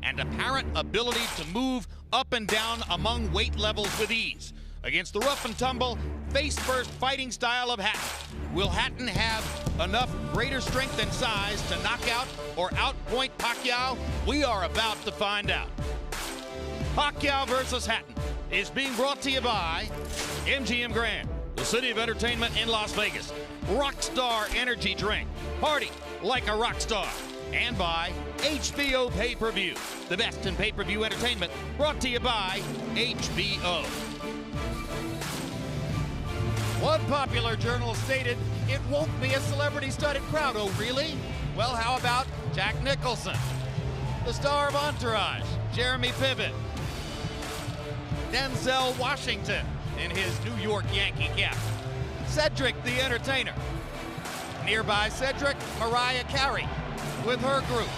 and apparent ability to move up and down among weight levels with ease. Against the rough and tumble, face-first fighting style of Hatton. Will Hatton have enough greater strength and size to knock out or outpoint Pacquiao? We are about to find out. Pacquiao versus Hatton is being brought to you by MGM Grand, the city of entertainment in Las Vegas. Rockstar Energy Drink, party like a rock star. And by HBO Pay-Per-View, the best in pay-per-view entertainment, brought to you by HBO. One popular journal stated, "It won't be a celebrity-studded crowd." Oh, really? Well, how about Jack Nicholson? The star of Entourage, Jeremy Piven. Denzel Washington in his New York Yankee cap. Cedric the Entertainer. Nearby Cedric, Mariah Carey with her group,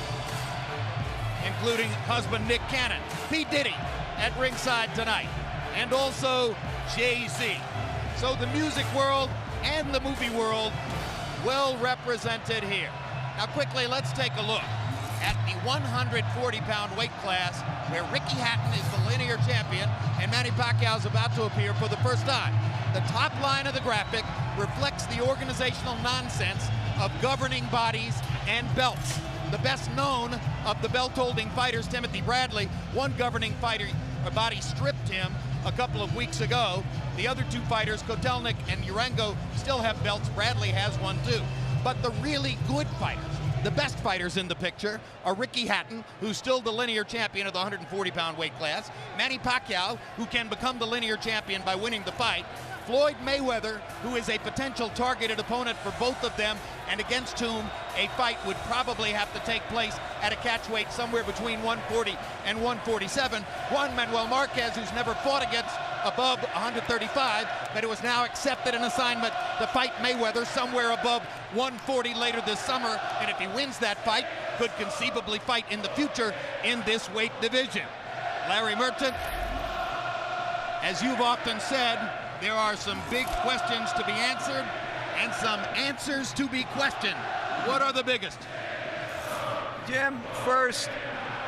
including husband Nick Cannon, P. Diddy at ringside tonight, and also Jay-Z. So the music world and the movie world well represented here. Now quickly, let's take a look at the 140-pound weight class where Ricky Hatton is the linear champion and Manny Pacquiao is about to appear for the first time. The top line of the graphic reflects the organizational nonsense of governing bodies and belts. The best known of the belt-holding fighters, Timothy Bradley, one governing body stripped him a couple of weeks ago. The other two fighters, Kotelnik and Urango, still have belts. Bradley has one too. But the really good fighters, the best fighters in the picture, are Ricky Hatton, who's still the linear champion of the 140-pound weight class, Manny Pacquiao, who can become the linear champion by winning the fight, Floyd Mayweather, who is a potential targeted opponent for both of them, and against whom a fight would probably have to take place at a catch weight somewhere between 140 and 147. Juan Manuel Marquez, who's never fought against above 135, but it was now accepted an assignment to fight Mayweather somewhere above 140 later this summer, and if he wins that fight, could conceivably fight in the future in this weight division. Larry Merchant, as you've often said, there are some big questions to be answered and some answers to be questioned. What are the biggest? Jim, first,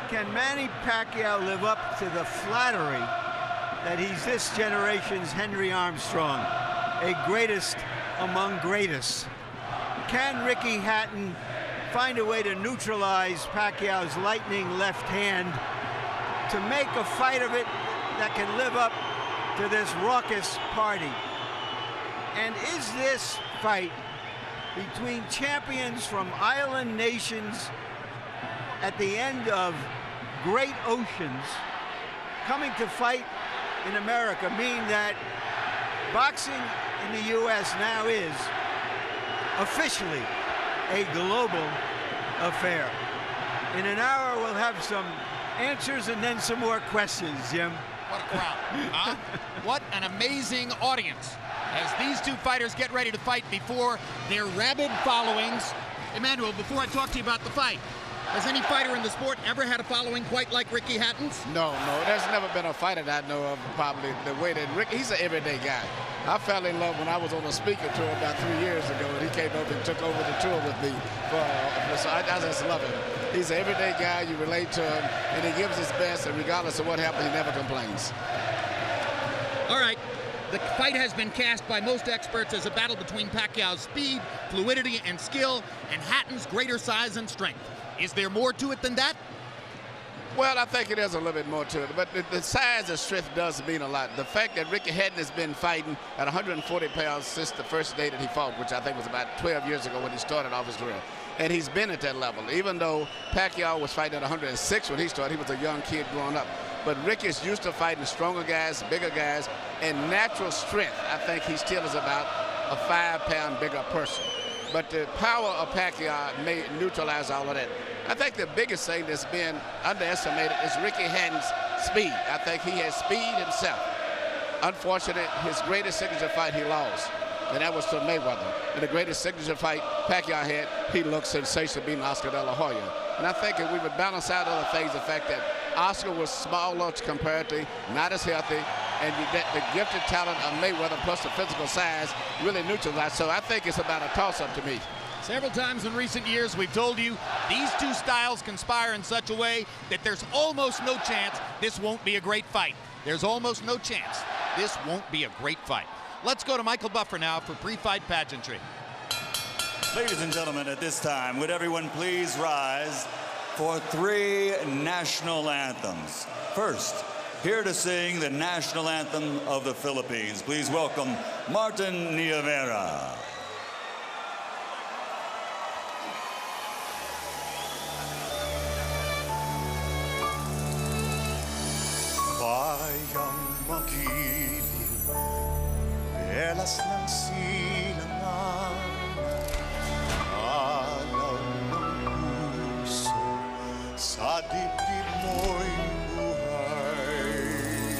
can Manny Pacquiao live up to the flattery that he's this generation's Henry Armstrong, a greatest among greatest? Can Ricky Hatton find a way to neutralize Pacquiao's lightning left hand to make a fight of it that can live up to this raucous party? And is this fight between champions from island nations at the end of great oceans coming to fight in America mean that boxing in the U.S. now is officially a global affair? In an hour, we'll have some answers and then some more questions, Jim. What a crowd, huh? What an amazing audience as these two fighters get ready to fight before their rabid followings. Emmanuel, before I talk to you about the fight, has any fighter in the sport ever had a following quite like Ricky Hatton's? No, there's never been a fighter that I know of probably the way that Ricky, he's an everyday guy. I fell in love when I was on a speaker tour about 3 years ago, and he came over and took over the tour with me. So I just love him. He's an everyday guy, you relate to him, and he gives his best, and regardless of what happens, he never complains. All right. The fight has been cast by most experts as a battle between Pacquiao's speed, fluidity, and skill, and Hatton's greater size and strength. Is there more to it than that? Well, I think it is a little bit more to it, but the size and strength does mean a lot. The fact that Ricky Hatton has been fighting at 140 pounds since the first day that he fought, which I think was about 12 years ago when he started off his career, and he's been at that level. Even though Pacquiao was fighting at 106 when he started, he was a young kid growing up. But Ricky's used to fighting stronger guys, bigger guys, and natural strength. I think he still is about a 5-pound bigger person. But the power of Pacquiao may neutralize all of that. I think the biggest thing that's been underestimated is Ricky Hatton's speed. I think he has speed himself. Unfortunately, his greatest signature fight he lost, and that was to Mayweather. And the greatest signature fight Pacquiao had, he looked sensational beating Oscar De La Hoya. And I think if we would balance out other things, the fact that Oscar was smaller comparatively, not as healthy, and that the gifted talent of Mayweather plus the physical size really neutralized. So I think it's about a toss-up to me. Several times in recent years, we've told you these two styles conspire in such a way that there's almost no chance this won't be a great fight. There's almost no chance this won't be a great fight. Let's go to Michael Buffer now for pre-fight pageantry. Ladies and gentlemen, at this time, would everyone please rise for 3 national anthems. First, here to sing the national anthem of the Philippines, please welcome Martin Nievera. Bayang magiliw, belas ng silangan, alaw ng puso, sa dibdib mo'y buhay.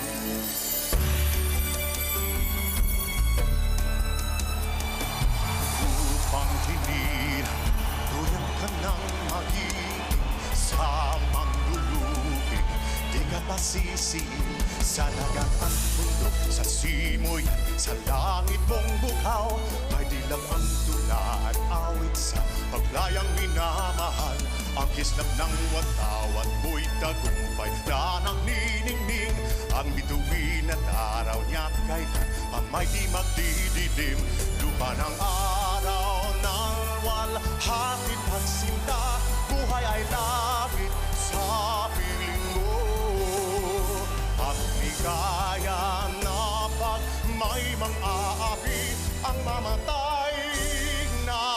Upang tinira, tuyan ka ng magiging sa manglulupig, di ka pasisiin sa dagat at mundo, sa simoyan, sa langit mong bukhaw. May dilag ang tula at awit sa paglayang minamahal. Ang kislap ng watawat mo'y tagumpay na nangniningning. Ang bituin at araw niya kailan pamay di magdidilim. Lupa ng araw ng walhati pagsinta, buhay ay lapit sa piling mo. At ligaya na pag may mang-aapi ang mamatay na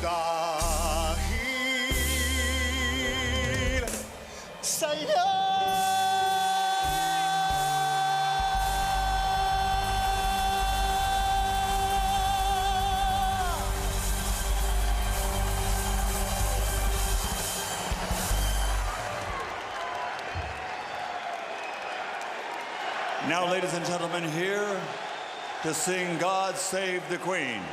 dahil sa'yo. Now, ladies and gentlemen, here to sing God Save the Queen,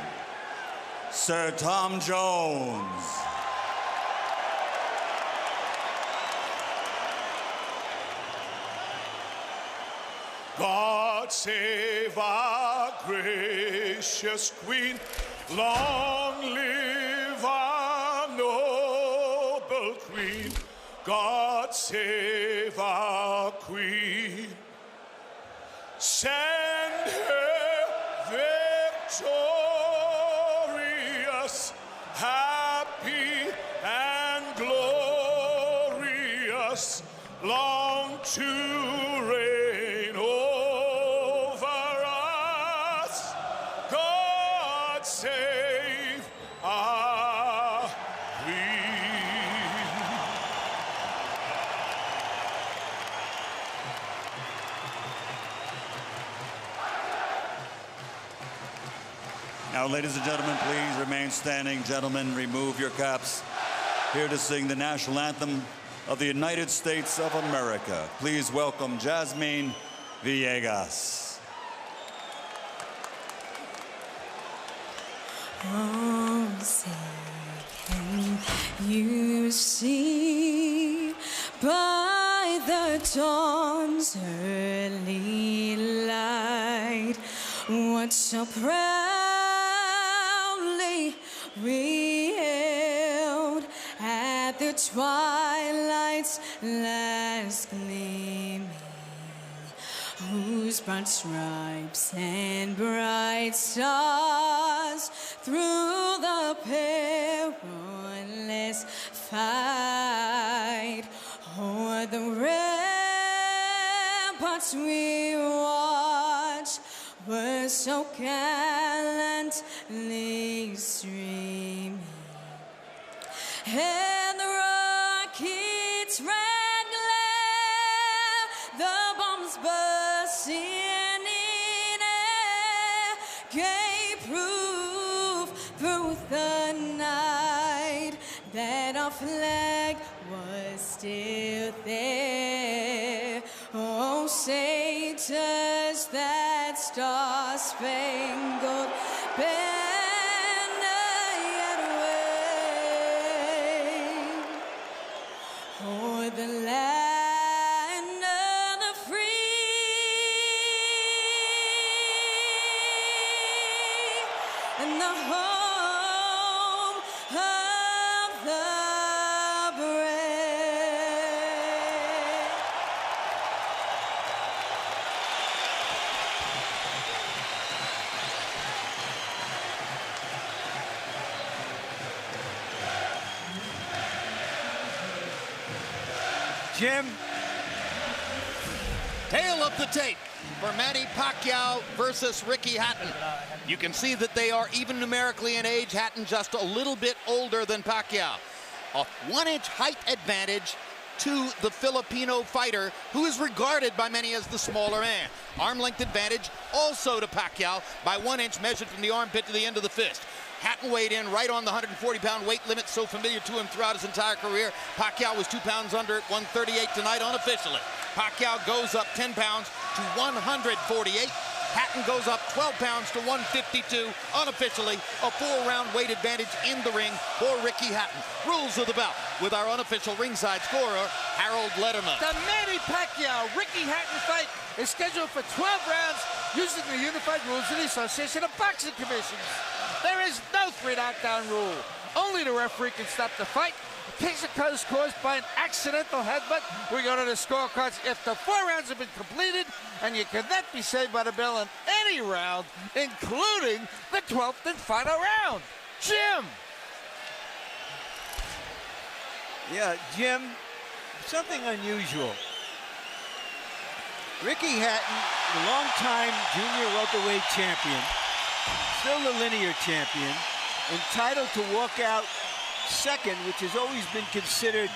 Sir Tom Jones. God save our gracious Queen, long live our noble Queen. God save our Queen, send her victorious, happy and glorious, long to reign over us. God save our Queen. Now, ladies and gentlemen, please remain standing. Gentlemen, remove your caps. Here to sing the national anthem of the United States of America, please welcome Jasmine Villegas. Oh, say, can you see by the dawn's early light what so proudly we hailed at the twilight's last gleaming, whose broad stripes and bright stars through the perilous fight o'er the ramparts we watched were so gallantly streaming, and the rockets' red glare, the bombs bursting in air, gave proof through the night that our flag was still there. Oh, say does that star-spangled banner yet wave o'er the land of the free and the home Jim. Tail of the tape for Manny Pacquiao versus Ricky Hatton. You can see that they are even numerically in age. Hatton just a little bit older than Pacquiao. A 1-inch height advantage to the Filipino fighter, who is regarded by many as the smaller man. Arm length advantage also to Pacquiao by 1 inch, measured from the armpit to the end of the fist. Hatton weighed in right on the 140-pound weight limit, so familiar to him throughout his entire career. Pacquiao was 2 pounds under at 138 tonight unofficially. Pacquiao goes up 10 pounds to 148. Hatton goes up 12 pounds to 152 unofficially. A 4-round weight advantage in the ring for Ricky Hatton. Rules of the bout with our unofficial ringside scorer, Harold Letterman. The Manny Pacquiao-Ricky Hatton fight is scheduled for 12 rounds using the unified rules of the Association of Boxing Commissions. There is no 3-knockdown rule. Only the referee can stop the fight. Case occurs caused by an accidental headbutt. We go to the scorecards if the 4 rounds have been completed, and you cannot be saved by the bell in any round, including the 12th and final round. Jim. Yeah, Jim, something unusual. Ricky Hatton, the longtime junior welterweight champion, still the linear champion, entitled to walk out second, which has always been considered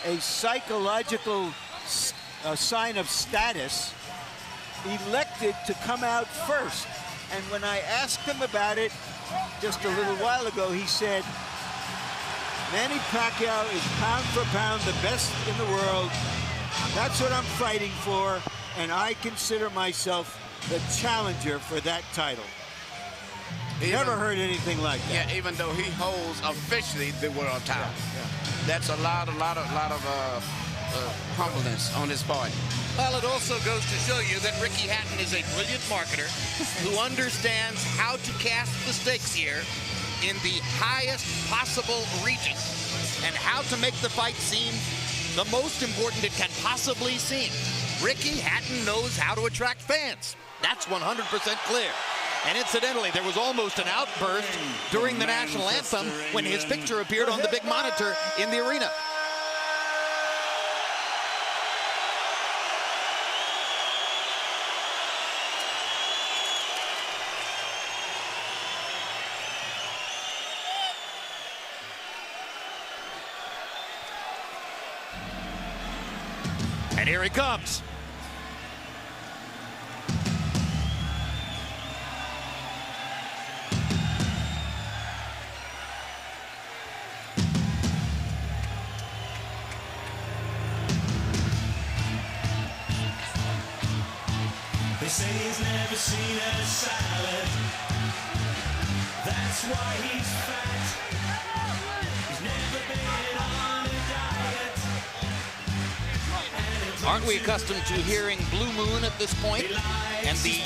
a psychological sign of status, elected to come out first. And when I asked him about it just a little while ago, he said, Manny Pacquiao is pound for pound the best in the world. That's what I'm fighting for, and I consider myself the challenger for that title. Never heard anything like that. Yeah, even though he holds officially the world title. That's a lot of humbleness on his part. Well, it also goes to show you that Ricky Hatton is a brilliant marketer who understands how to cast the stakes here in the highest possible region and how to make the fight seem the most important it can possibly seem. Ricky Hatton knows how to attract fans. That's 100% clear. And incidentally, there was almost an outburst during the national anthem when his picture appeared on the big monitor in the arena. And here he comes. They say he's never seen a salad. That's why he's fat. He's never been on a diet. Aren't we accustomed to hearing Blue Moon at this point? And the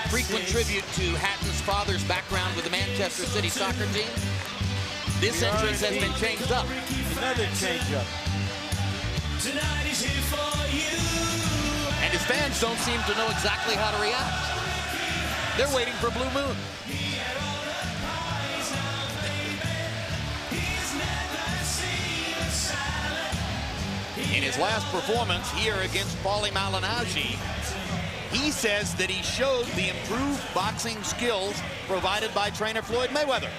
frequent tribute to Hatton's father's background with the Manchester City soccer team? This entrance has been changed up. Another change-up. Tonight he's here for you. And his fans don't seem to know exactly how to react. They're waiting for Blue Moon. In his last performance here against Paulie Malignaggi, he says that he showed the improved boxing skills provided by trainer Floyd Mayweather.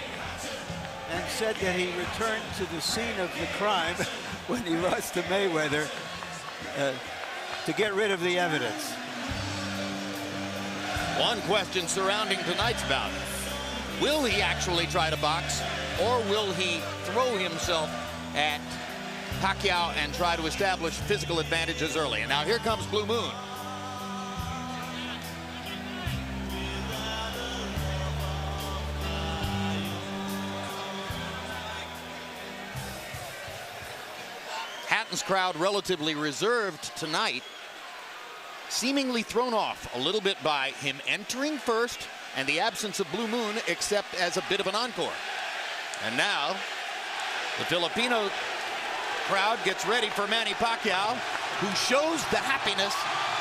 And said that he returned to the scene of the crime when he lost to Mayweather to get rid of the evidence. One question surrounding tonight's bout: will he actually try to box, or will he throw himself at Pacquiao and try to establish physical advantages early? And now here comes Blue Moon. Hatton's crowd relatively reserved tonight, seemingly thrown off a little bit by him entering first and the absence of Blue Moon, except as a bit of an encore. And now the Filipino crowd gets ready for Manny Pacquiao, who shows the happiness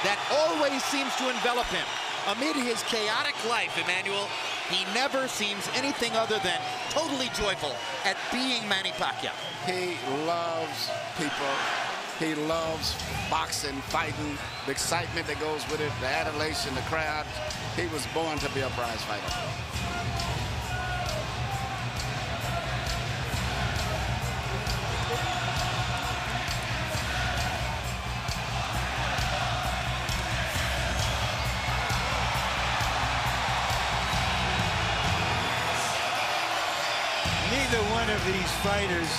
that always seems to envelop him. Amid his chaotic life, Emmanuel, he never seems anything other than totally joyful at being Manny Pacquiao. He loves people. He loves boxing, fighting, the excitement that goes with it, the adulation, the crowd. He was born to be a prize fighter. Neither one of these fighters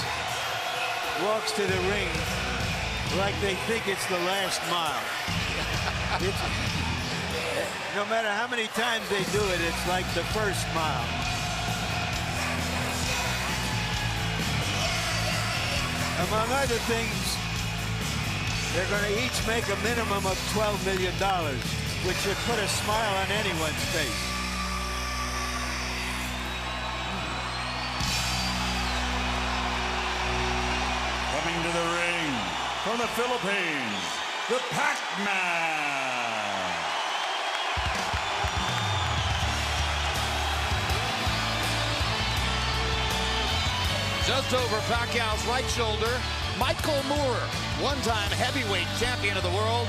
walks to the ring like they think it's the last mile. No matter how many times they do it, it's like the first mile. Among other things, they're going to each make a minimum of $12 million, which should put a smile on anyone's face. Coming to the ring from the Philippines, the Pac-Man. Just over Pacquiao's right shoulder, Michael Moore, one-time heavyweight champion of the world,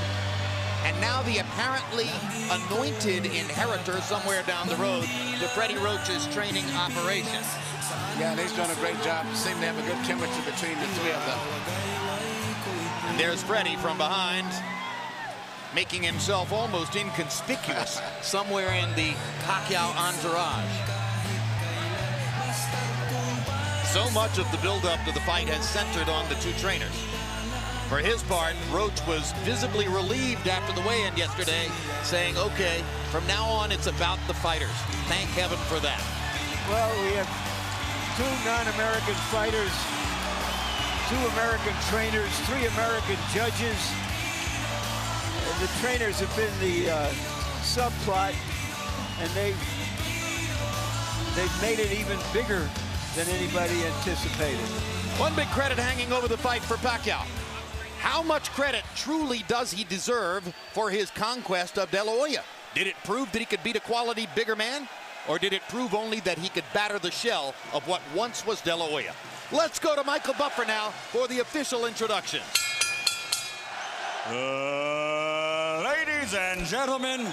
and now the apparently anointed inheritor somewhere down the road to Freddie Roach's training operation. Yeah, and he's done a great job. Seem to have a good chemistry between the three of them. And there's Freddie from behind, making himself almost inconspicuous somewhere in the Pacquiao entourage. So much of the build-up to the fight has centered on the two trainers. For his part, Roach was visibly relieved after the weigh-in yesterday, saying, okay, from now on it's about the fighters. Thank heaven for that. Well, we have 2 non-American fighters, 2 American trainers, 3 American judges. The trainers have been the subplot, and they've made it even bigger than anybody anticipated. One big credit hanging over the fight for Pacquiao. How much credit truly does he deserve for his conquest of De La Hoya? Did it prove that he could beat a quality bigger man? Or did it prove only that he could batter the shell of what once was De La Hoya? Let's go to Michael Buffer now for the official introduction. Ladies and gentlemen,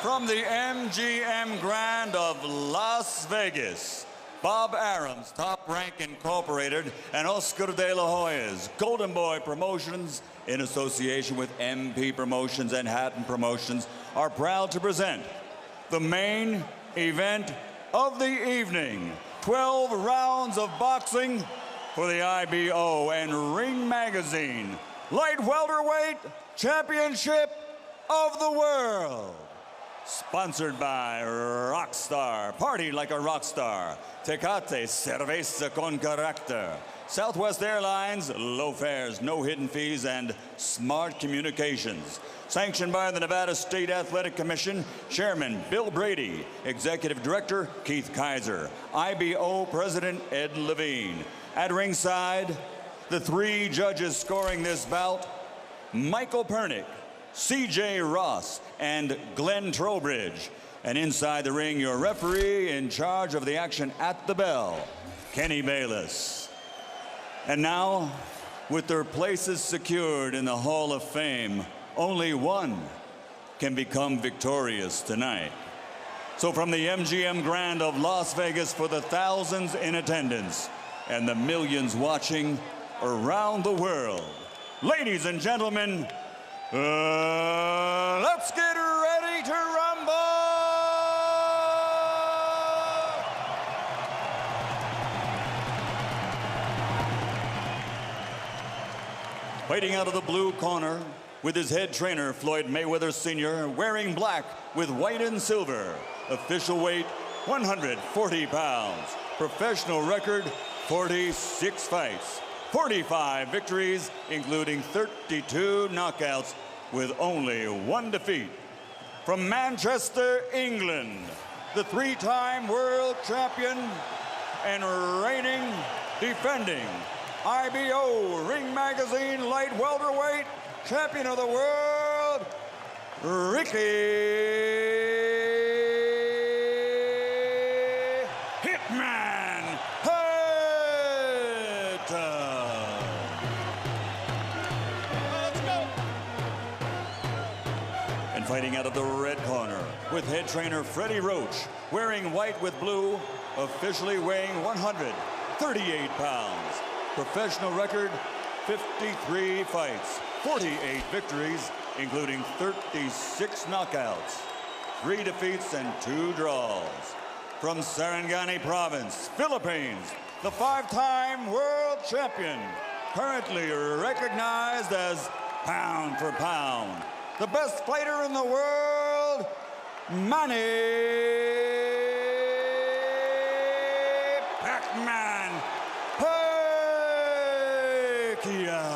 from the MGM Grand of Las Vegas, Bob Arum's Top Rank Incorporated and Oscar De La Hoya's Golden Boy Promotions, in association with MP Promotions and Hatton Promotions, are proud to present the main event of the evening. 12 rounds of boxing for the IBO and Ring Magazine Light Welterweight Championship of the World. Sponsored by Rockstar, party like a rock star. Tecate, cerveza con carácter. Southwest Airlines, low fares, no hidden fees, and smart communications. Sanctioned by the Nevada State Athletic Commission, Chairman Bill Brady, Executive Director Keith Kaiser, IBO President Ed Levine. At ringside, the 3 judges scoring this bout, Michael Pernick, C.J. Ross, and Glenn Trowbridge. And inside the ring, your referee in charge of the action at the bell, Kenny Bayless. And now, with their places secured in the Hall of Fame, only one can become victorious tonight. So from the MGM Grand of Las Vegas, for the thousands in attendance and the millions watching around the world, ladies and gentlemen, let's get ready to rumble! Fighting out of the blue corner with his head trainer, Floyd Mayweather Sr., wearing black with white and silver. Official weight, 140 pounds. Professional record, 46 fights. 45 victories, including 32 knockouts, with only 1 defeat. From Manchester, England, the 3-time world champion and reigning, defending IBO Ring Magazine Light Welterweight Champion of the World, Ricky Hitman Hatton. fighting out of the red corner with head trainer Freddie Roach, wearing white with blue, officially weighing 138 pounds. Professional record, 53 fights, 48 victories, including 36 knockouts, 3 defeats and 2 draws. From Sarangani Province, Philippines, the 5-time world champion, currently recognized as pound for pound, the best fighter in the world, Manny Pac-Man Pacquiao.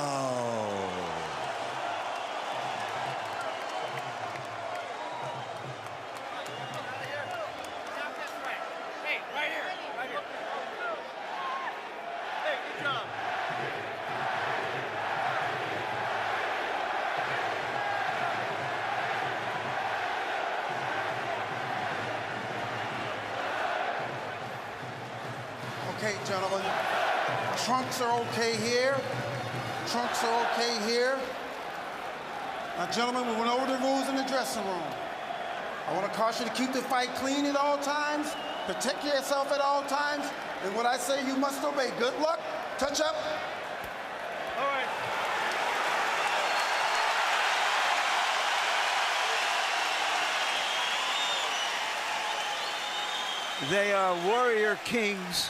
Okay, gentlemen, trunks are okay here. Trunks are okay here. Now, gentlemen, we went over the rules in the dressing room. I want to caution you to keep the fight clean at all times, protect yourself at all times, and what I say you must obey. Good luck. Touch up. All right. They are warrior kings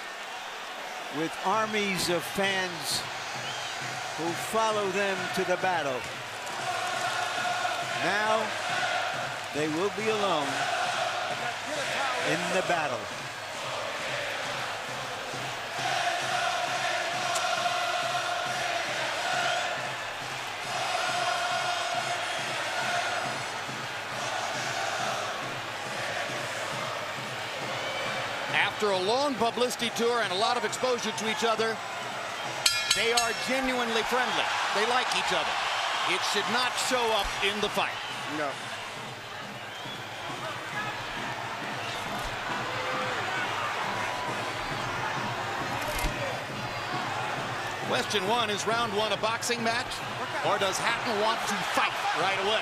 with armies of fans who follow them to the battle. Now they will be alone in the battle. After a long publicity tour and a lot of exposure to each other, they are genuinely friendly. They like each other. It should not show up in the fight. No. Question 1, is round 1 a boxing match, or does Hatton want to fight right away?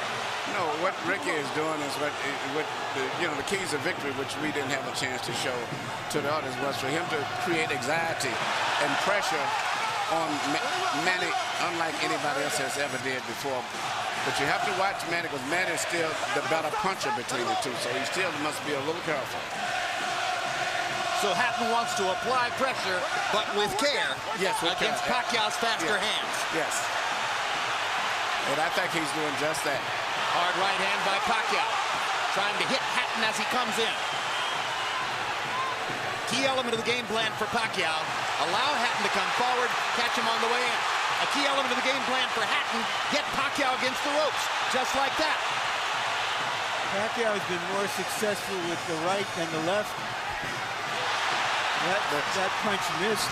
No, what Ricky is doing is what the keys of victory, which we didn't have a chance to show to the audience, was for him to create anxiety and pressure on Manny, unlike anybody else has ever did before. But you have to watch Manny, because Manny is still the better puncher between the two, so he still must be a little careful. So Hatton wants to apply pressure, but with care, yes, against Pacquiao's faster hands. Yes. And I think he's doing just that. Hard right hand by Pacquiao, trying to hit Hatton as he comes in. Key element of the game plan for Pacquiao, allow Hatton to come forward, catch him on the way in. A key element of the game plan for Hatton, get Pacquiao against the ropes, just like that. Pacquiao has been more successful with the right than the left. That punch missed.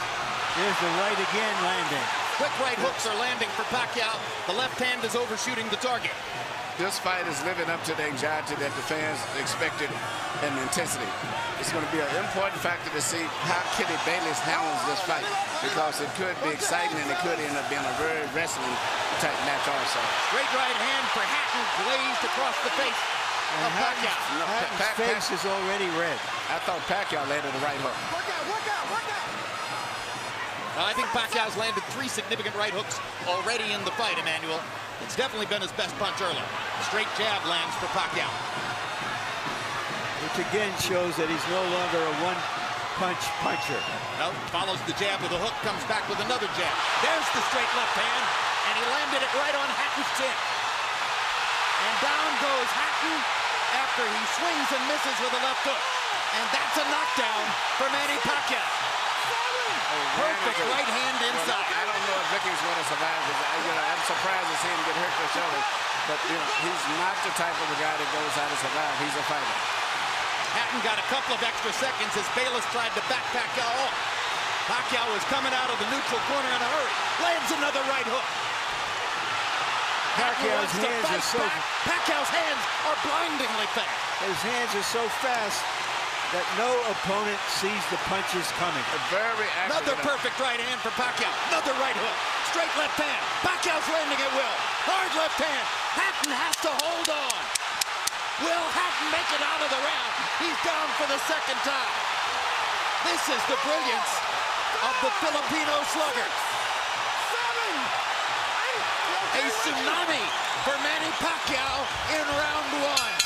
There's the right again landing. Quick right hooks are landing for Pacquiao. The left hand is overshooting the target. This fight is living up to the anxiety that the fans expected and the intensity. It's going to be an important factor to see how Kitty Bayless handles this fight, because it could be exciting and it could end up being a very wrestling type match also. Great right hand for Hatton, glazed across the face of Pacquiao. Hatton's face is already red. I thought Pacquiao landed the right hook. I think Pacquiao's landed 3 significant right hooks already in the fight, Emmanuel. It's definitely been his best punch early. Straight jab lands for Pacquiao. Which again shows that he's no longer a one-punch puncher. No, follows the jab with a hook, comes back with another jab. There's the straight left hand, and he landed it right on Hatton's chin. And down goes Hatton after he swings and misses with a left hook. And that's a knockdown for Manny Pacquiao. Perfect right hand inside. Well, I don't know if Ricky's going to survive. I'm surprised to see him get hurt for shoulder. But he's not the type of a guy that goes out to survive. He's a fighter. Hatton got a couple of extra seconds as Bayless tried to back Pacquiao off. Pacquiao was coming out of the neutral corner in a hurry. Lands another right hook. Pacquiao's hands are so... Pacquiao's hands are blindingly fast. His hands are so fast that no opponent sees the punches coming. Very accurate. Another perfect right hand for Pacquiao. Another right hook. Straight left hand. Pacquiao's landing at will. Hard left hand. Hatton has to hold on. Will Hatton make it out of the round? He's down for the second time. This is the brilliance of the Filipino slugger. A tsunami for Manny Pacquiao in round one.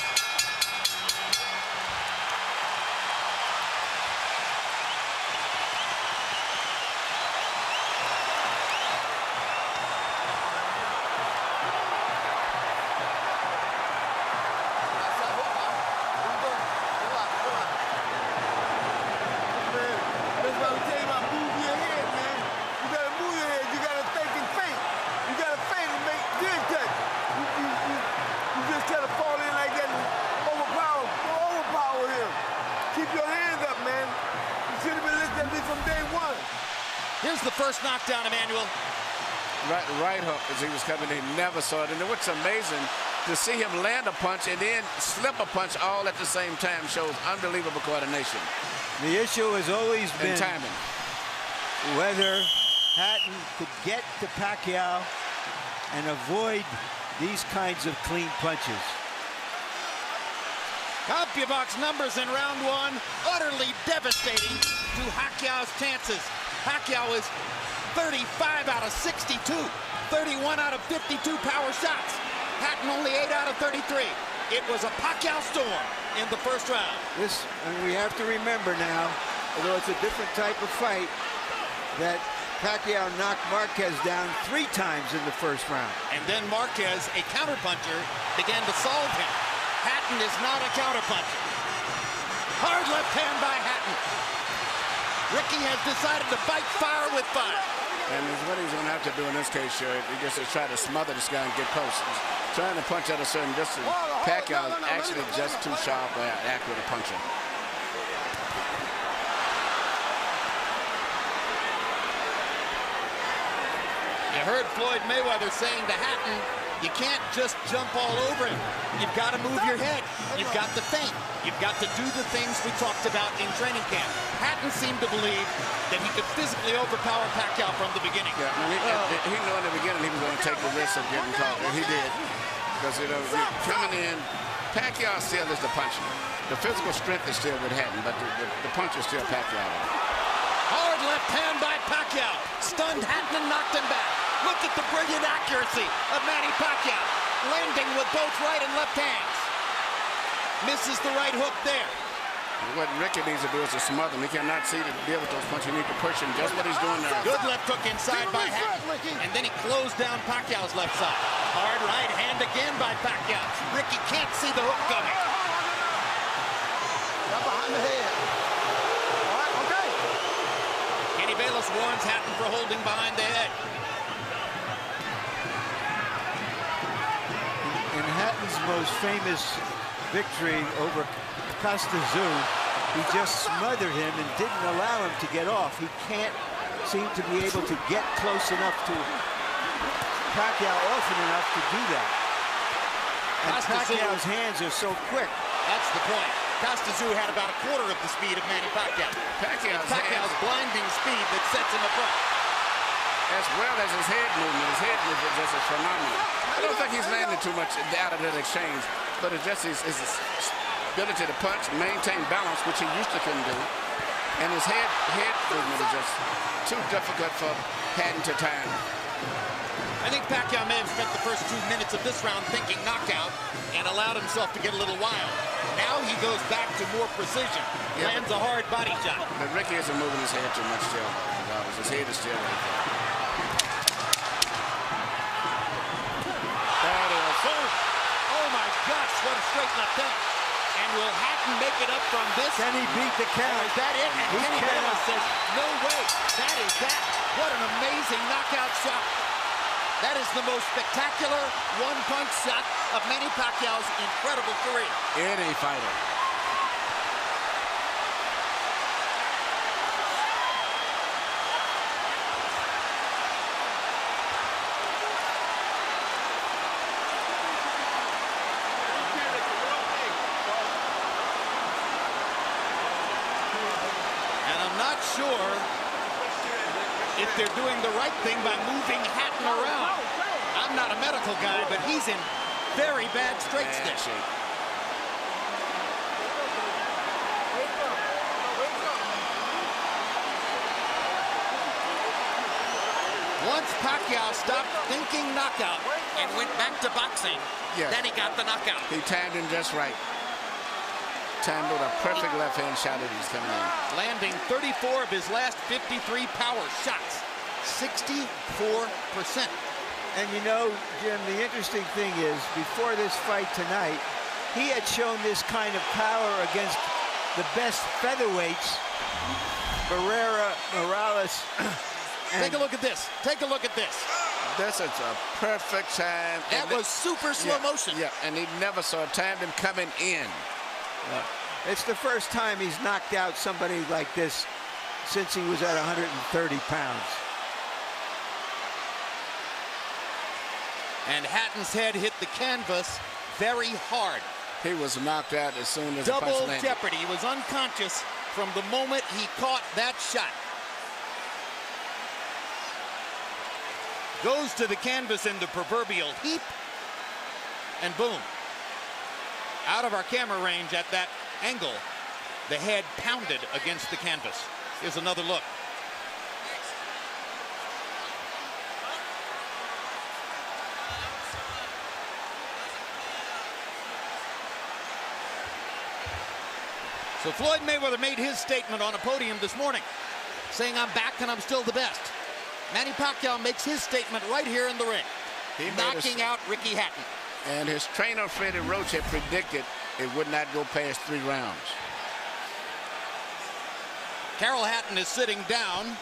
Here's the first knockdown, Emmanuel. Right hook as he was coming in, never saw it. And what's amazing, to see him land a punch and then slip a punch all at the same time shows unbelievable coordination. The issue has always been timing. Whether Hatton could get to Pacquiao and avoid these kinds of clean punches. CompuBox numbers in round one, utterly devastating to Pacquiao's chances. Pacquiao is 35 out of 62, 31 out of 52 power shots. Hatton only 8 out of 33. It was a Pacquiao storm in the first round. And we have to remember now, although it's a different type of fight, that Pacquiao knocked Marquez down 3 times in the first round. And then Marquez, a counterpuncher, began to solve him. Hatton is not a counterpuncher. Hard left hand by Hatton. Ricky has decided to fight fire with fire. And what he's going to have to do in this case, sure, he just to try to smother this guy and get close. He's trying to punch at a certain distance. Pacquiao is actually just too sharp or accurate a puncher. You heard Floyd Mayweather saying to Hatton, you can't just jump all over him. You've got to move your head. You've got to think. You've got to do the things we talked about in training camp. Hatton seemed to believe that he could physically overpower Pacquiao from the beginning. Yeah, I mean, he knew in the beginning he was going to take the risk of getting caught, and he did. Because, you know, coming in, Pacquiao still is the puncher. The physical strength is still with Hatton, but the punch is still Pacquiao. Hard left hand by Pacquiao. Stunned Hatton and knocked him back. Look at the brilliant accuracy of Manny Pacquiao, landing with both right and left hands. Misses the right hook there. What Ricky needs to do is to smother him. He cannot see to deal with those punches. You need to push him, just what he's doing now. Good left hook inside by Hatton. And then he closed down Pacquiao's left side. Hard right hand again by Pacquiao. Ricky can't see the hook coming. Got behind the head. All right, okay. Kenny Bayless warns Hatton for holding behind the head. In Hatton's most famous victory over Costa Zoo, he just smothered him and didn't allow him to get off. He can't seem to be able to get close enough to Pacquiao often enough to do that. And Pacquiao's hands are so quick. That's the point. Costa Zoo had about a quarter of the speed of Manny Pacquiao. Pacquiao's blinding speed that sets him apart. As well as his head movement. His head movement is just phenomenal. I don't think he's landing too much out of that exchange, but it's just his ability to punch, maintain balance, which he used to couldn't do. And his head movement is just too difficult for Hatton to time. I think Pacquiao may have spent the first 2 minutes of this round thinking knockout and allowed himself to get a little wild. Now he goes back to more precision, lands a hard body shot. But Ricky isn't moving his head too much still. His head is still right there. That is, oh my gosh, what a straight left hand. And will Hatton make it up from this? Can he beat the count? Is that it? And Kenny Bayless says, no way, that is that. What an amazing knockout shot. That is the most spectacular one-punch shot of Manny Pacquiao's incredible career. Any fighter. And I'm not sure if they're doing the right thing by moving Hatton around. I'm not a medical guy, but he's in very bad straight stick. Pacquiao stopped thinking knockout and went back to boxing. Yeah. Then he got the knockout. He timed him just right. Timed with a perfect left-hand shot that he's coming in. Landing 34 of his last 53 power shots. 64%. And you know, Jim, the interesting thing is, before this fight tonight, he had shown this kind of power against the best featherweights, Morales. Take a look at this. Take a look at this. This is a perfect time. That was super slow motion. Yeah, and he never saw timed him coming in. It's the first time he's knocked out somebody like this since he was at 130 pounds. And Hatton's head hit the canvas very hard. He was knocked out as soon as the punch Double landed. jeopardy. He was unconscious from the moment he caught that shot. Goes to the canvas in the proverbial heap, and boom. Out of our camera range at that angle, the head pounded against the canvas. Here's another look. So Floyd Mayweather made his statement on a podium this morning, saying, "I'm back and I'm still the best." Manny Pacquiao makes his statement right here in the ring, knocking out Ricky Hatton. And his trainer, Freddie Roach, had predicted it would not go past 3 rounds. Carol Hatton is sitting down.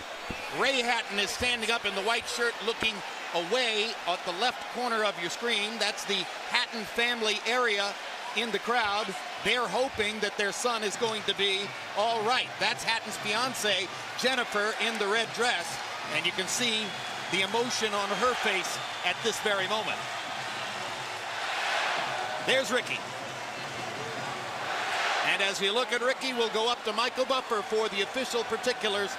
Ray Hatton is standing up in the white shirt looking away at the left corner of your screen. That's the Hatton family area in the crowd. They're hoping that their son is going to be all right. That's Hatton's fiance, Jennifer, in the red dress. And you can see the emotion on her face at this very moment. There's Ricky. And as we look at Ricky, we'll go up to Michael Buffer for the official particulars.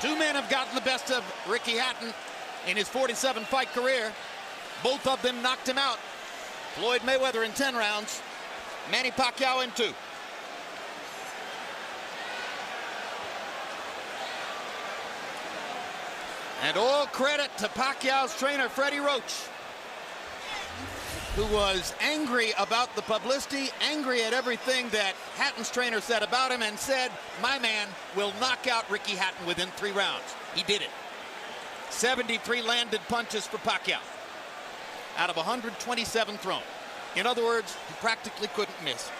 Two men have gotten the best of Ricky Hatton in his 47-fight career. Both of them knocked him out. Floyd Mayweather in 10 rounds, Manny Pacquiao in 2. And all credit to Pacquiao's trainer, Freddie Roach, who was angry about the publicity, angry at everything that Hatton's trainer said about him, and said, "My man will knock out Ricky Hatton within 3 rounds." He did it. 73 landed punches for Pacquiao out of 127 thrown. In other words, he practically couldn't miss.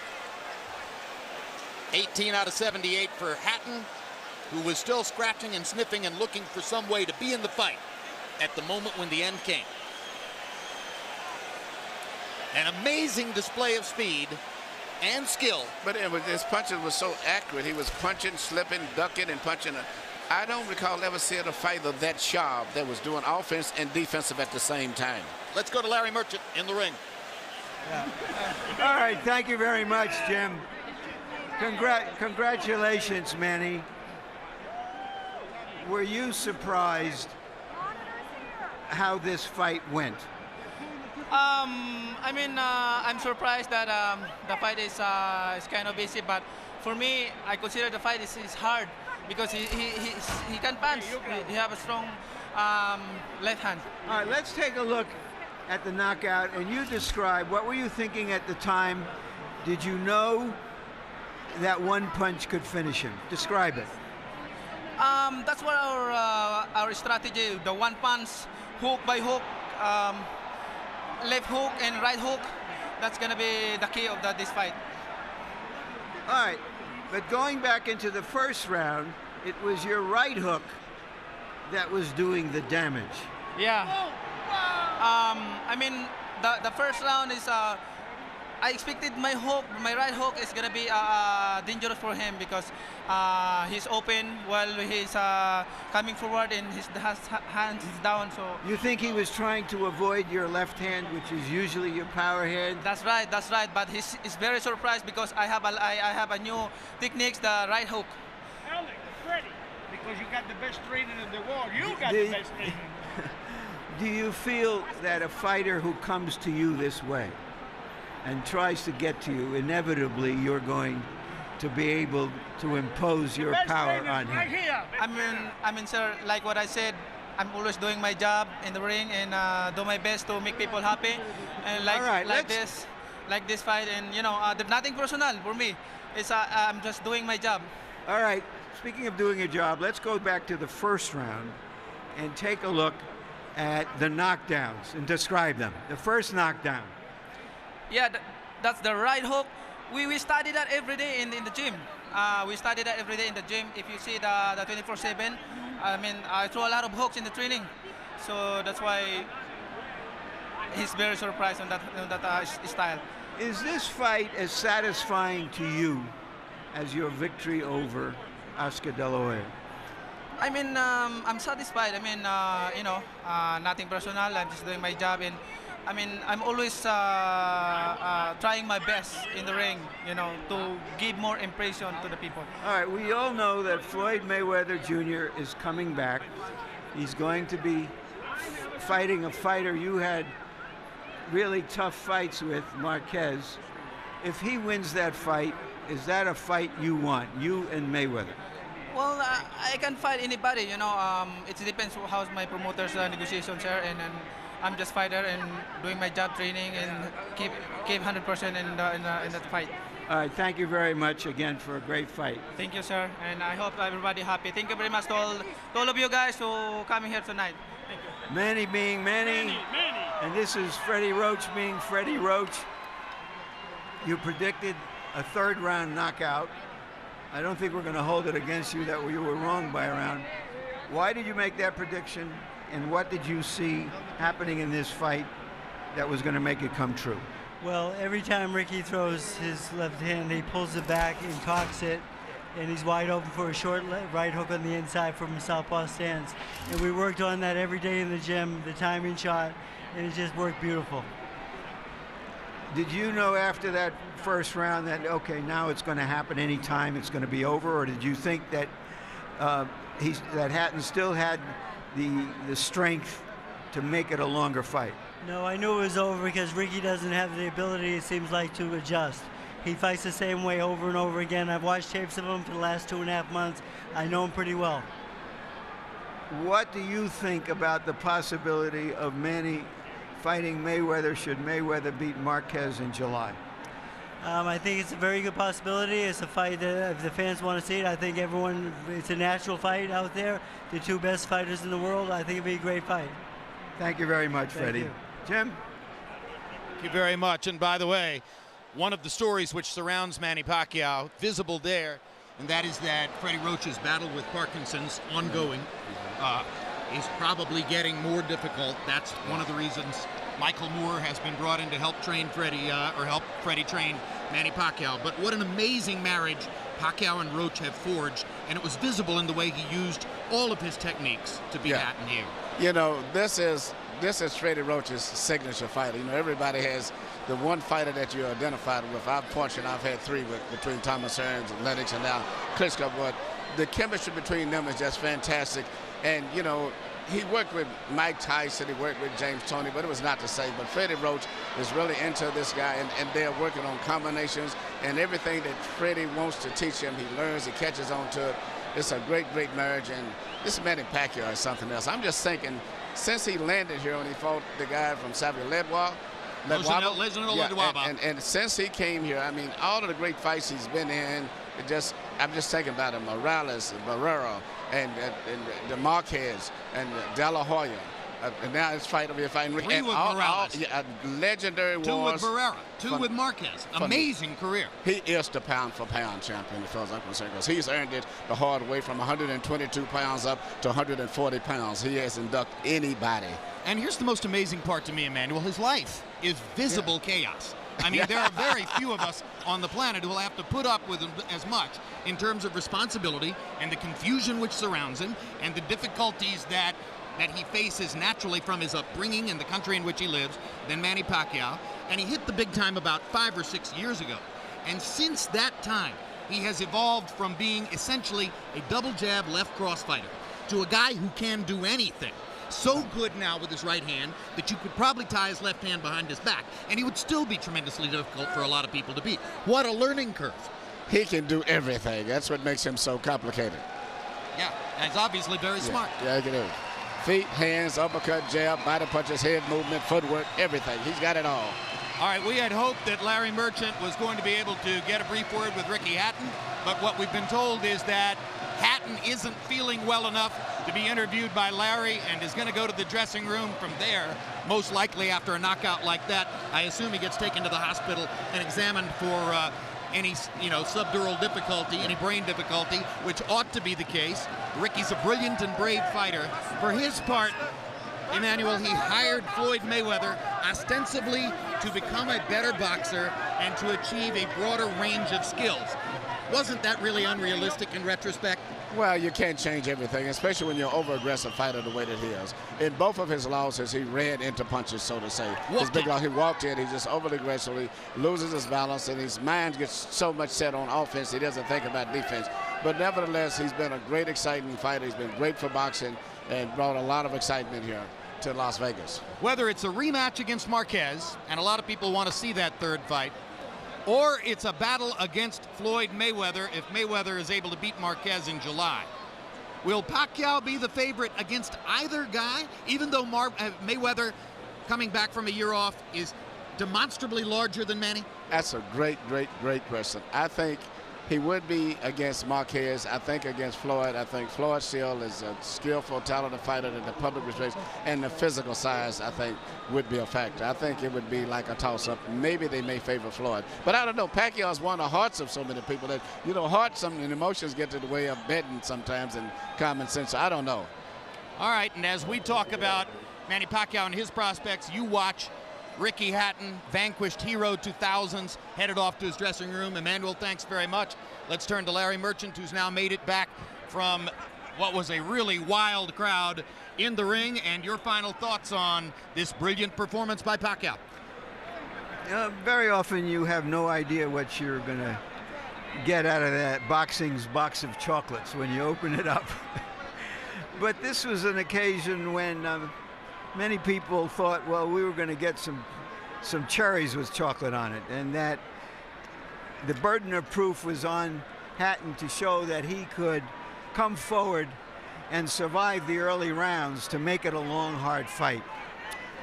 18 out of 78 for Hatton, who was still scratching and sniffing and looking for some way to be in the fight at the moment when the end came. An amazing display of speed and skill. But his punches were so accurate. He was punching, slipping, ducking, and punching. I don't recall ever seeing a fighter that sharp that was doing offense and defensive at the same time. Let's go to Larry Merchant in the ring. Yeah. All right, thank you very much, Jim. Congratulations, Manny. Were you surprised how this fight went? I mean, I'm surprised that the fight is kind of easy, but for me, I consider the fight is hard because he can punch. He have a strong left hand. All right, let's take a look at the knockout, and you describe, what were you thinking at the time? Did you know that one punch could finish him? Describe it. That's what our strategy, the one punch, hook by hook, left hook and right hook. That's gonna be the key of this fight. All right, but going back into the first round, it was your right hook that was doing the damage. Yeah. I mean, the first round is. I expected my right hook is gonna be dangerous for him because he's open while he's coming forward and his hands is down. So you think he was trying to avoid your left hand, which is usually your power hand? That's right. But he's very surprised because I have a new techniques, the right hook. Alex, Freddie, because you got the best training in the world. You got the best training. Do you feel that a fighter who comes to you this way and tries to get to you, inevitably you're going to be able to impose your power on him? I mean, sir, like what I said, I'm always doing my job in the ring and do my best to make people happy. And like, All right, like this fight, and you know, there's nothing personal for me. It's I'm just doing my job. All right, speaking of doing a job, let's go back to the first round and take a look at the knockdowns and describe them. The first knockdown. Yeah, that's the right hook. We study that every day in the gym. We study that every day in the gym. If you see the 24/7, I mean, I throw a lot of hooks in the training, so that's why he's very surprised on that style. Is this fight as satisfying to you as your victory over Oscar De La Hoya? I mean, I'm satisfied. I mean, you know, nothing personal. I'm just doing my job, and I mean, I'm always trying my best in the ring, you know, to give more impression to the people. All right, we all know that Floyd Mayweather Jr. is coming back. He's going to be fighting a fighter you had really tough fights with, Marquez. If he wins that fight, is that a fight you want, you and Mayweather? Well, I can fight anybody, you know. It depends how's my promoter's negotiations here, and I'm just fighter and doing my job, training, and keep 100% in that fight. All right, thank you very much again for a great fight. Thank you, sir, and I hope everybody happy. Thank you very much to all of you guys who coming here tonight. Thank you. Manny being Manny, and this is Freddie Roach being Freddie Roach. You predicted a third round knockout. I don't think we're going to hold it against you that you were wrong by a round. Why did you make that prediction, and what did you see happening in this fight that was going to make it come true? Well, every time Ricky throws his left hand, he pulls it back and cocks it, and he's wide open for a short right hook on the inside from a southpaw stance. And we worked on that every day in the gym, the timing shot, and it just worked beautiful. Did you know after that first round that, okay, now it's going to happen anytime, it's going to be over, or did you think that that Hatton still had the strength to make it a longer fight? No, I knew it was over because Ricky doesn't have the ability, it seems like, to adjust. He fights the same way over and over again. I've watched tapes of him for the last 2.5 months. I know him pretty well. What do you think about the possibility of Manny fighting Mayweather should Mayweather beat Marquez in July? I think it's a very good possibility. It's a fight that if the fans want to see it, I think it's a natural fight out there. The two best fighters in the world. I think it'd be a great fight. Thank you very much, Thank Freddie. you. Jim? Thank you very much. And by the way, one of the stories which surrounds Manny Pacquiao, visible there, and that is that Freddie Roach's battle with Parkinson's ongoing. Is probably getting more difficult. That's one of the reasons Michael Moore has been brought in to help train Freddie, or help Freddie train Manny Pacquiao. But what an amazing marriage Pacquiao and Roach have forged, and it was visible in the way he used all of his techniques to beat Hatton here. You know, this is Freddie Roach's signature fighter. You know, everybody has the one fighter that you're identified with. I've had 3 between Thomas Hearns and Lennox and now Klitschko, but the chemistry between them is just fantastic. And, you know, he worked with Mike Tyson, he worked with James Toney, but it was not the same. But Freddie Roach is really into this guy, and they're working on combinations, and everything that Freddie wants to teach him, he learns, he catches on to it. It's a great, great marriage, and this Manny Pacquiao is something else. I'm just thinking, since he landed here when he fought the guy from Savio and since he came here, I mean, all of the great fights he's been in, I'm just thinking about him, Morales, Barrera, and the Marquez, and De La Hoya. And now it's fighting Ricky. 3 with Morales. Legendary 2 wars. with Barrera. 2 with Marquez. Amazing career. He is the pound-for-pound champion as far as I'm concerned, because he's earned it the hard way from 122 pounds up to 140 pounds. He hasn't ducked anybody. And here's the most amazing part to me, Emmanuel. His life is visible chaos. I mean, there are very few of us on the planet who will have to put up with as much in terms of responsibility and the confusion which surrounds him and the difficulties that he faces naturally from his upbringing and the country in which he lives than Manny Pacquiao. And he hit the big time about 5 or 6 years ago. And since that time, he has evolved from being essentially a double jab left cross fighter to a guy who can do anything. So good now with his right hand that you could probably tie his left hand behind his back, and he would still be tremendously difficult for a lot of people to beat. What a learning curve. he can do everything. That's what makes him so complicated. Yeah, and he's obviously very smart. Yeah, he can do it. Feet, hands, uppercut, jab, body punches, head movement, footwork, everything. He's got it all. All right, we had hoped that Larry Merchant was going to be able to get a brief word with Ricky Hatton, but what we've been told is that Hatton isn't feeling well enough to be interviewed by Larry and is going to go to the dressing room from there, most likely after a knockout like that. I assume he gets taken to the hospital and examined for any subdural difficulty, any brain difficulty, which ought to be the case. Ricky's a brilliant and brave fighter. For his part, Emmanuel, he hired Floyd Mayweather ostensibly to become a better boxer and to achieve a broader range of skills. Wasn't that really unrealistic in retrospect? Well, you can't change everything, especially when you're an over-aggressive fighter the way that he is. In both of his losses, he ran into punches, so to say. His big loss, he walked in, he just overly aggressively loses his balance, and his mind gets so much set on offense, he doesn't think about defense. But nevertheless, he's been a great, exciting fighter. He's been great for boxing and brought a lot of excitement here to Las Vegas. Whether it's a rematch against Marquez, and a lot of people want to see that third fight, or it's a battle against Floyd Mayweather if Mayweather is able to beat Marquez in July. Will Pacquiao be the favorite against either guy, even though Mayweather, coming back from a year off, is demonstrably larger than Manny? That's a great, great, great question. I think he would be against Marquez. I think against Floyd. I think Floyd still is a skillful, talented fighter that the public respects, and the physical size, I think, would be a factor. I think it would be like a toss-up. Maybe they may favor Floyd. But I don't know. Pacquiao's won the hearts of so many people that, hearts and emotions get to the way of betting sometimes and common sense. So I don't know. All right, and as we talk about Manny Pacquiao and his prospects, you watch Ricky Hatton, vanquished hero 2000s, headed off to his dressing room. Emmanuel, thanks very much. Let's turn to Larry Merchant, who's now made it back from what was a really wild crowd in the ring, and your final thoughts on this brilliant performance by Pacquiao. Very often you have no idea what you're going to get out of that boxing's box of chocolates when you open it up. But this was an occasion when many people thought, well, we were going to get some cherries with chocolate on it, and that the burden of proof was on Hatton to show that he could come forward and survive the early rounds to make it a long, hard fight,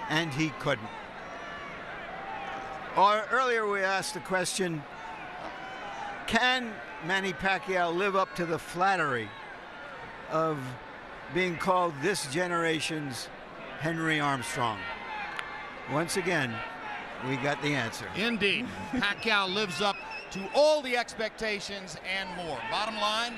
and he couldn't. Earlier we asked the question, can Manny Pacquiao live up to the flattery of being called this generation's Henry Armstrong? Once again, we got the answer. Indeed. Pacquiao lives up to all the expectations and more. Bottom line,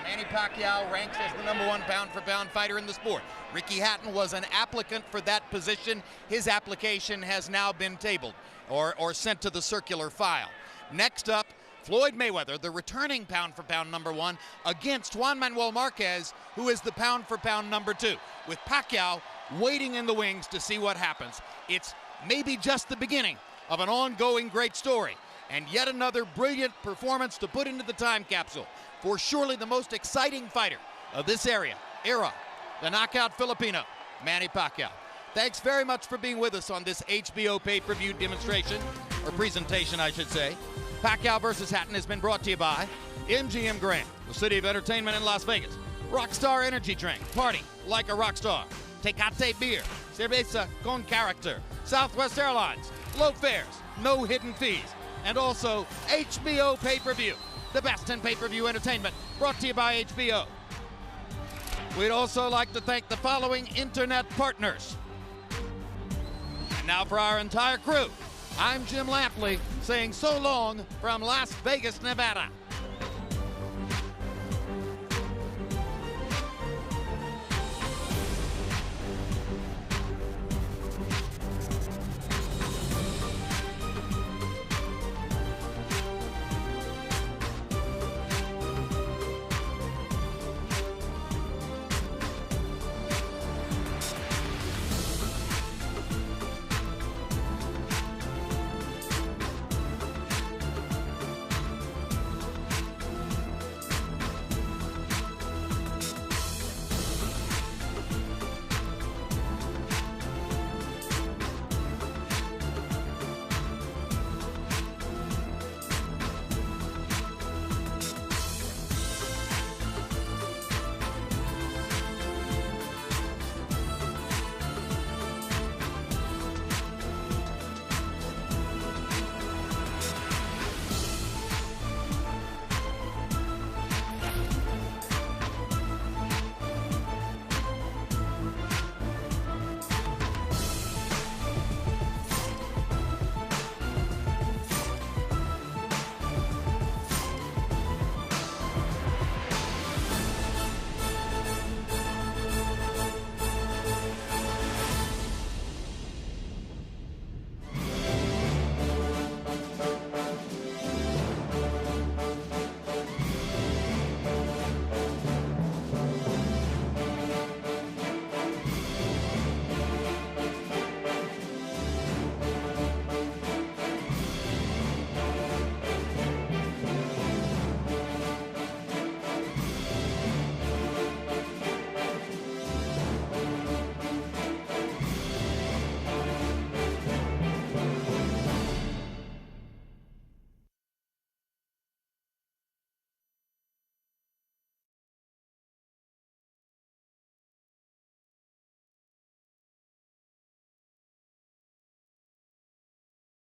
Manny Pacquiao ranks as the #1 pound-for-pound fighter in the sport. Ricky Hatton was an applicant for that position. His application has now been tabled or sent to the circular file. Next up, Floyd Mayweather, the returning pound-for-pound #1, against Juan Manuel Marquez, who is the pound-for-pound #2, with Pacquiao waiting in the wings to see what happens. It's maybe just the beginning of an ongoing great story, and yet another brilliant performance to put into the time capsule for surely the most exciting fighter of this era, the knockout Filipino, Manny Pacquiao. Thanks very much for being with us on this HBO pay-per-view demonstration, or presentation, I should say. Pacquiao versus Hatton has been brought to you by MGM Grand, the city of entertainment in Las Vegas. Rockstar Energy Drink, party like a rock star. Tecate Beer, cerveza con character. Southwest Airlines, low fares, no hidden fees. And also HBO pay-per-view, the best in pay-per-view entertainment, brought to you by HBO. We'd also like to thank the following internet partners. Now for our entire crew, I'm Jim Lampley saying so long from Las Vegas, Nevada.